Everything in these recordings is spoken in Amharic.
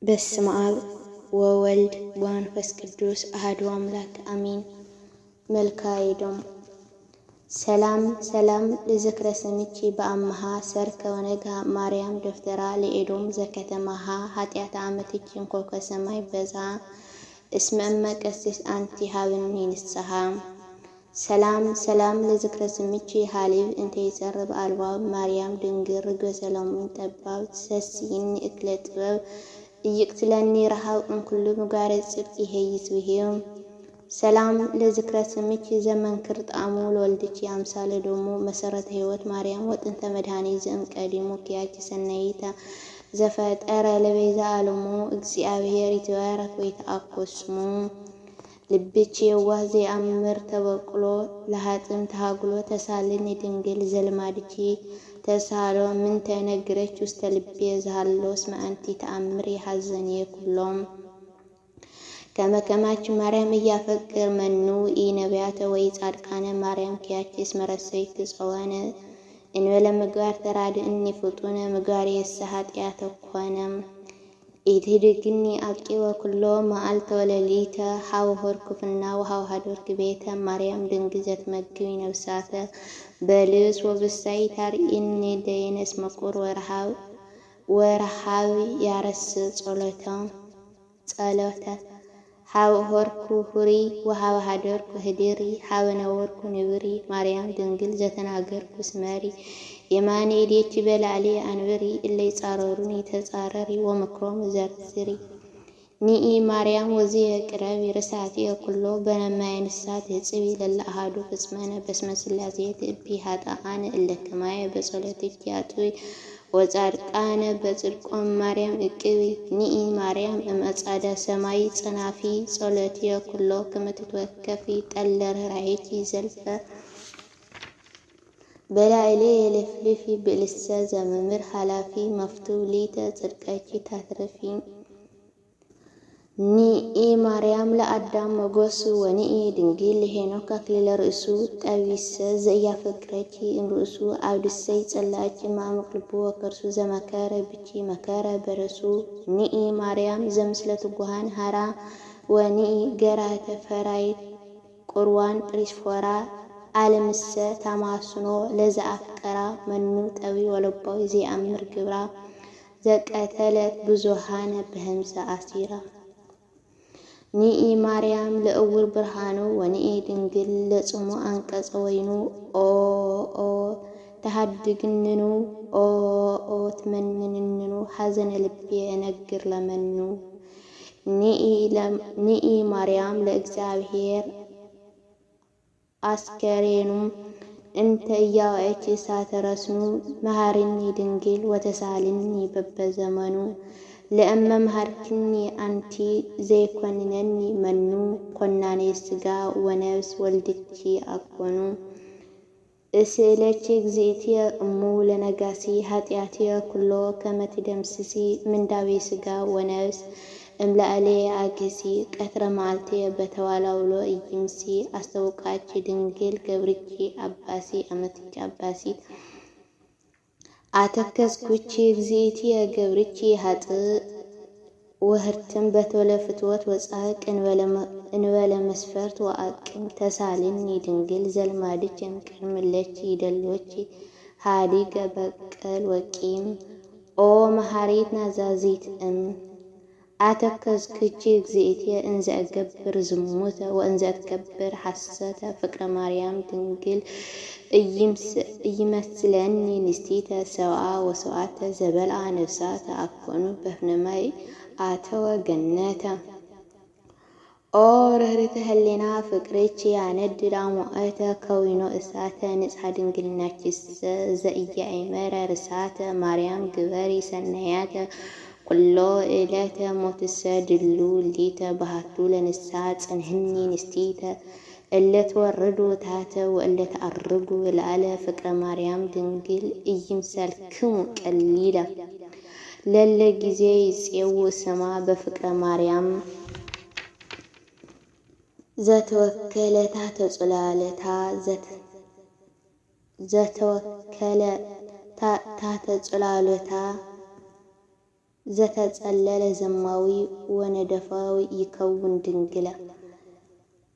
በስመ አብ ወወልድ ወመንፈስ ቅዱስ አሐዱ አምላክ አሜን። መልካይዶም ሰላም ሰላም ለዝክረ ስምኪ በአምሃ ሰርከ ወነጋ ማርያም ደፍተራ ለኤዶም ዘከተማሃ ኃጢአት አመትኪ እንኮከ ሰማይ በዛ እስመ እመቀስስ አንቲ ሀብኒ ንስሐ ሰላም ሰላም ለዝክረ ስምኪ ሀሊብ እንተ ይጸርብ አልባብ ማርያም ድንግር ገሰለሙን ጠባብ ሰሲን እክለ ጥበብ እይቅትለኒ ረሃብ እንኩሉ ምግባረ ጽድቅ ይሄይስ ብሄም ሰላም ለዝክረ ስምኪ ዘመንክር ጣዕሙ ለወልድኪ አምሳለ ዶሙ መሰረተ ህይወት ማርያም ወጥንተ መድኃኒት ዘእምቀዲሙ ኪያኪ ሰናይታ ዘፈጠረ ለቤዛ ዓለሙ እግዚአብሔር ይትባረክ ወይትአኮስ ስሙ ልብኪ የዋህ ዘየአምር ተበቅሎ ለሃጥም ተሃግሎ ተሳልኒ ድንግል ዘልማድኪ ተሳሎ ምን ተነግረች ውስተ ልቤ ዘሃሎ እስመ አንቲ ተአምር የሐዘኔ ኩሎም ከመከማች ማርያም እያፈቅር መኑ ኢነቢያተ ወይ ጻድቃነ ማርያም ኪያኪስ መረሰይት ጸዋነ እንበለ ምግባር ተራድእኒ ፍጡነ ምግባር የሰሃጢያተ ኮነም ኢትድግኒ አቂወ ኩሎ መዓልተ ወለሊተ ሀውሆር ኩፍና ወሀውሃዶርክ ቤተ ማርያም ድንግል ዘትመግቢ ነብሳተ በልስ ወብሳይ ታርኢኒ ደይነስ መቁር ወረሃብ ያረስ ጸሎተ ሀውሆርኩ ሁሪ ወሀውሃዶርኩ ህድሪ ሀበነወርኩ ንብሪ ማርያም ድንግል ዘተናገርኩ ስመሪ የማኔ ዴች በላሌ አንብሪ እለይ ጻረሩኒ ተጻረሪ ወመክሮም ዘርዝሪ ኒኢ ማርያም ወዚየ ቅረቢ ርሳቲ ኩሎ በነማይ ንሳት ጽቢ ለላሃዱ ፍጽመነ በስመ ስላሴ ትቢ ሀጣአነ እለከማየ በጸሎትኪ አጥዊ ወጻድቃነ በጽድቆም ማርያም እቅቢ ኒኢ ማርያም እመጻዳ ሰማይ ጽናፊ ጸሎትየ ኩሎ ከመትትወከፊ ጠለር ራይቺ ዘልፈ በላይሌ የለፍልፊ ብልሰ ዘመምር ኃላፊ መፍቱ ሊተ ጽድቀኪ ታትረፊ ኒኢ ማርያም ለአዳም መጎሱ ወኒኢ ድንግል ሄኖክ አክሊለ ርእሱ ጠቢሰ ዘያፈቅረኪ እምርእሱ አብድሰይ ጸላኪ ማዕምቅ ልቡ ወከርሱ ዘመከረ ብቺ መከረ በረሱ ኒኢ ማርያም ዘምስለ ትጉሃን ሃራ ወኒኢ ገራተ ፈራይ ቁርዋን ጵሪስፎራ ዓለምሰ ተማስኖ ለዘአፍቀራ መኑ ጠቢ ወለባዊ ዘየአምር ግብራ ዘቀተለት ብዙሃነ በህምዘ አሲራ ኒኢ ማርያም ለእውር ብርሃኑ ወኒኢ ድንግል ለጽሙ አንቀጸ ወይኑ ኦ ተሃድግንኑ ኦ ትመንንንኑ ሐዘነ ልቤ እነግር ለመኑ ኒኢ ማርያም ለእግዚአብሔር አስከሬኑ እንተ እያወእች ሳተረስኑ መሃርኒ ድንግል ወተሳልኒ በበዘመኑ ለእመ መሃርክኒ አንቲ ዘይኮንነኒ መኑ ኮናኔ ስጋ ወነብስ ወልድኪ አኮኑ እስእለች እግዚእትየ እሙ ለነጋሲ ኃጢአትየ ኩሎ ከመትደምስሲ ምንዳቤ ስጋ ወነብስ እምላአሌ አገሲ ቀትረ ማልቴ በተዋላውሎ እይምሲ አስተውቃች ድንግል ገብርኪ አባሲ አመትኪ አባሲ አተከስኩቺ እግዚእትየ ገብርኪ ሀጥ ወህርትም በተወለ ፍትወት ወጻቅ እንበለ መስፈርት ወአቅም ተሳልኒ ድንግል ዘልማድች የምቅድምለች ይደሎች ሃዲገ በቀል ወቂም ኦ መሃሪት ናዛዚት አተከስኩቺ እግዚእትየ እንዘ እገብር ዝሙተ ወእንዘ እትከብር ሐሰተ ፍቅረ ማርያም ድንግል እይመስለኒ ንስቲተ ሰብአ ወሰብአተ ዘበልዓ ነፍሳተ አኮኑ በፍነማይ አተወ ገነተ ኦ ርህርተ ህሊና ፍቅርች ያነድድ አሞአተ ከዊኖ እሳተ ንጽሐ ድንግልናችሰ ዘእያእመረ ርሳተ ማርያም ግበሪ ሰናያተ ኩሎ እለተ ሞትሰ ድሉ ሊተ ባህቱ ለንሳ ጽንህኒ ንስቲተ እለት ወርዱ ታተ ወእለት አርጉ ለአለ ፍቅረ ማርያም ድንግል እይምሰልክሙ ቀሊለ ለለ ጊዜ ይጼው ሰማ በፍቅረ ማርያም ዘተወከለታ ተጽላለታ ዘተወከለ ታተጽላለታ ዘተጸለለ ዘማዊ ወነደፋዊ ይከውን ድንግለ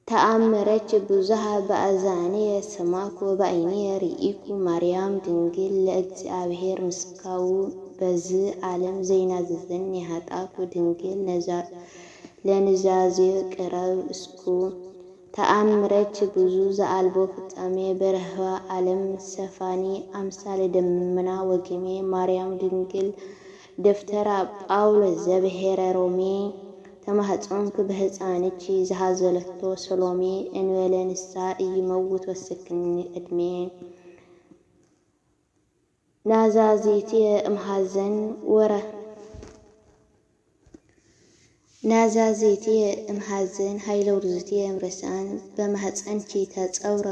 ተአምረች ብዙሃ በአዛኔ ሰማኩ በአይኔ ርኢኩ ማርያም ድንግል ለእግዚአብሔር ምስካው በዝ ዓለም ዘይናዘዘን ያጣኩ ድንግል ለንዛዜ ቅረብ እስኩ ተአምረች ብዙ ዘአልቦ ፍጻሜ በረሃ ዓለም ሰፋኒ አምሳለ ደመና ወግሜ ማርያም ድንግል ደፍተራ ጳውሎስ ዘብሔረ ሮሜ ተማህጾንክ በህፃንች ዘሃዘለቶ ሰሎሜ እንወለ ንሳ እይመውት ወስክኒ እድሜ ናዛዚቲ እምሃዘን ወረ ናዛዚቲ እምሃዘን ሃይለውርዝቲ እምረሳን በማህፀንቺ ተጸውረ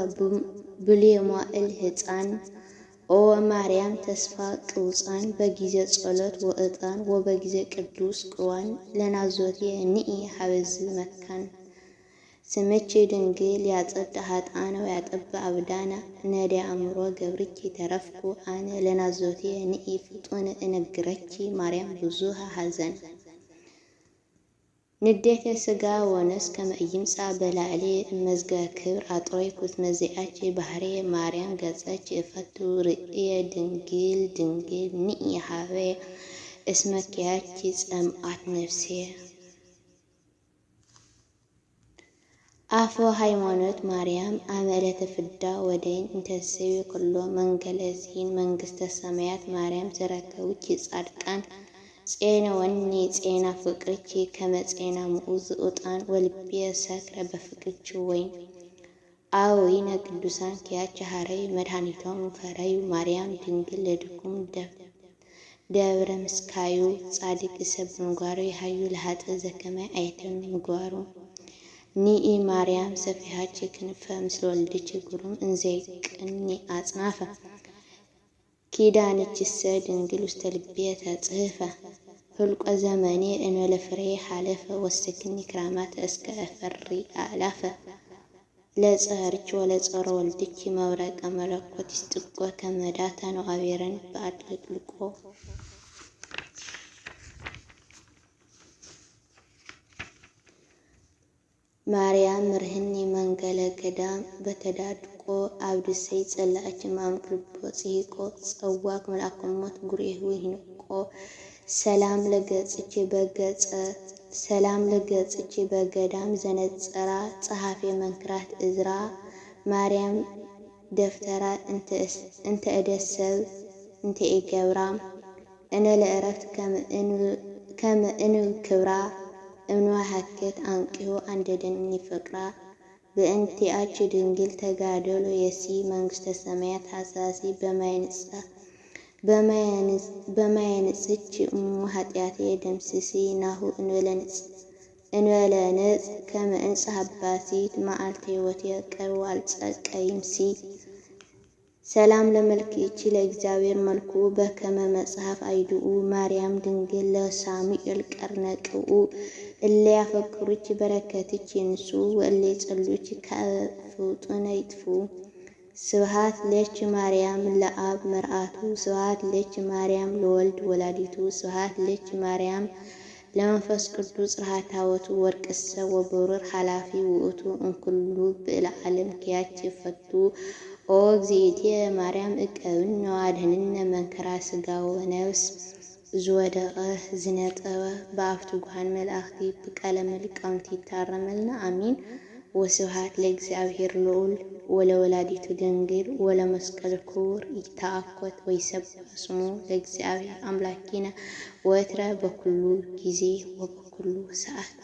ብልየሟእል ህፃን ኦ ማርያም ተስፋ ቅውፃን በጊዜ ጸሎት ወእጣን ወበጊዜ ቅዱስ ቁዋን ለናዞቴ ንኢ ሐበዝ መካን ስምች ድንግል ያጸድ ሀጣነ ወያጠብ አብዳና ነዲ አምሮ ገብርኪ ተረፍኩ አነ ለናዞቴ ንኢ ፍጡን እነግረኪ ማርያም ብዙሃ ሐዘን ንዴተ ስጋ ወነስ ከመይምጻ በላዕሌ መዝጋ ክብር አጥሮይኩት መዚአች ባህሬ ማርያም ገጸች እፈቱ ርእየ ድንግል ድንግል ንኢ ሀበ እስመኪያች ጸምአት ነፍሴ አፎ ሃይማኖት ማርያም አመለተ ፍዳ ወደይን እንተሰዊ ኩሎ መንገለዚን መንግስተ ሰማያት ማርያም ዘረከውች ጻድቃን ጼና ወኒ ጼና ፍቅርቺ ከመጼና ሙኡዝ ኡጣን ወልቤ ሰክረ በፍቅርቺ ወይን አዊነ ቅዱሳን ኪያች ሀረይ መድኃኒቶም ፈረዩ ማርያም ድንግል ለድኩም ደብረ ምስካዩ ጻድቅ ሰብ ምግባሩ ይሃዩ ለሃጠ ዘከማይ አይተም ምግባሩ ኒኢ ማርያም ሰፊሃች ክንፈ ምስለ ወልድች ጉሩም እንዘይቅኒ አጽናፈ ኪዳንችሰ ድንግል ውስተ ልቤ ተጽሕፈ ህልቆ ዘመኔ እንወለ ፍሬ ሓለፈ ወስክኒ ክራማት እስከ ፈሪ አላፈ ለጸርች ወለጸረ ወልድች መብረቀ መለኮት ይስጥቆ ከመዳታ ነው አቤረን በአድልቆ ማርያም ርህኒ መንገለ ገዳም በተዳድቆ አብድሰይ ጸላእች ማምክልቦ ጽሂቆ ጸዋቅ መልአከሞት ጉሬሁ ይንቆ ሰላም ለገጽች በገዳም ዘነጸራ ጸሐፌ መንክራት እዝራ ማርያም ደፍተራ እንተ እደሰብ እንተ ኢገብራ እነ ለእረፍት ከምእን ክብራ እምኗ ሀከት አንቂሁ አንደደኒ ፍቅራ በእንቲአች ድንግል ተጋደሎ የሲ መንግስተ ሰማያት ሐሳሲ በማያንጽች ኃጢአቴ ደምስሲ ናሁ እንወለንጽ ከመእንጽ ሀባሲት መዓልተ ሕይወት ቀርቦ አልጸቀይምሲ ሰላም ለመልክቺ ለእግዚአብሔር መልኩ በከመ መጽሐፍ አይድኡ ማርያም ድንግል ለሳሙኤል ቀርነቅኡ እለ ያፈቅሩች በረከትች ይንሱ ወእለ ጸሉች ከፍጡነ ይጥፉ ስብሃት ለች ማርያም ለአብ መርአቱ ስብሃት ለች ማርያም ለወልድ ወላዲቱ ስብሃት ለች ማርያም ለመንፈስ ቅዱስ ጽርሐታወቱ ወርቅሰ ወብሩር ኃላፊ ውእቱ እንኩሉ ብዕለ ዓለም ኪያች ፈቱ ኦ እግዚእትየ ማርያም እቀብነ አድኅንነ መንከራ ሥጋ ወነፍስ ዝወደቀ ዝነጠበ በአፍቱ ጉሃን መላእክቲ በቃለ መልእክቲ ይታረመልና አሚን። ወስብሐት ለእግዚአብሔር ልዑል ወለወላዲቱ ድንግል ወለመስቀሉ ክቡር ይትአኮት ወይሰብሐ ስሙ ለእግዚአብሔር አምላኪነ ወትረ በኩሉ ጊዜ ወበኩሉ ሰዓት።